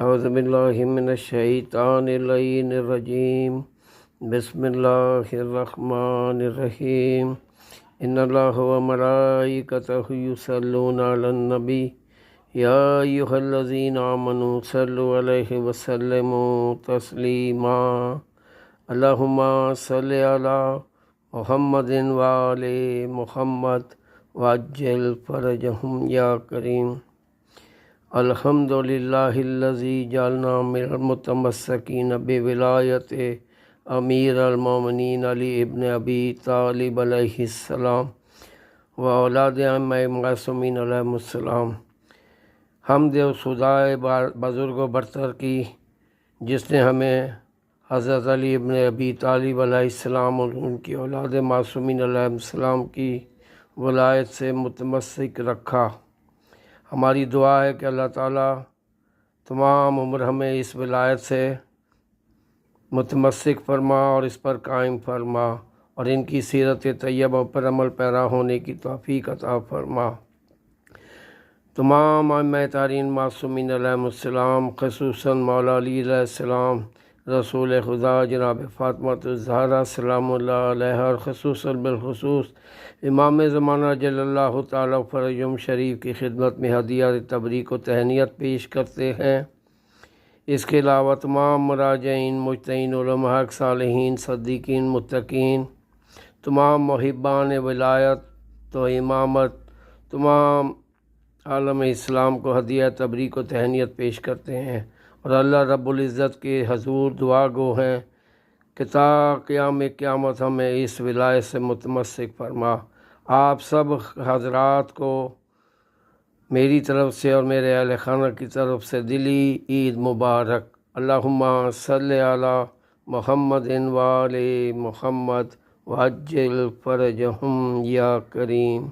اعوذ باللہ من الشیطان اللعین الرجیم بسم اللہ الرحمن الرحیم ان اللہ و ملائکتہ یصلون علی النبی یا ایھا الذین آمنوا صلوا علیہ وسلموا تسلیما اللہم صلی علی محمد وآل محمد وعجل فرجہم یا کریم۔ الحمدللہ الذی جعلنا من المتمسکین بولایت امیر المومنین علی ابن ابی طالب علیہ السلام و اولاد ائمہ معصومین علیہم السلام۔ حمد و ثنائے بزرگ و برتر کی جس نے ہمیں حضرت علی ابن ابی طالب علیہ السلام اور ان کی اولاد معصومین علیہم السلام کی ولایت سے متمسک رکھا۔ ہماری دعا ہے کہ اللہ تعالیٰ تمام عمر ہمیں اس ولایت سے متمسک فرما اور اس پر قائم فرما اور ان کی سیرت طیبہ پر عمل پیرا ہونے کی توفیق عطا فرما۔ تمام ائمہ طاہرین معصومین علیہم السلام، خصوصاً مولا علی علیہ السلام، رسول خدا جناب فاطمہ الزہرا سلام اللہ علیہ، اور خصوصاً بالخصوص امام زمانہ جل اللہ تعالیٰ فرجہم شریف کی خدمت میں ہدیہ تبریک و تہنیت پیش کرتے ہیں۔ اس کے علاوہ تمام مراجعین، مجتہدین، علماء، صالحین، صدیقین، متقین، تمام محبان ولایت و امامت، تمام عالم اسلام کو ہدیہ تبریک و تہنیت پیش کرتے ہیں اور اللہ رب العزت کے حضور دعا گو ہیں کہ تا قیام قیامت ہمیں اس ولایت سے متمسک فرما۔ آپ سب حضرات کو میری طرف سے اور میرے اہل خانہ کی طرف سے دلی عید مبارک۔ اللہم صلی علی محمد وآل محمد وعجل فرجہم یا کریم۔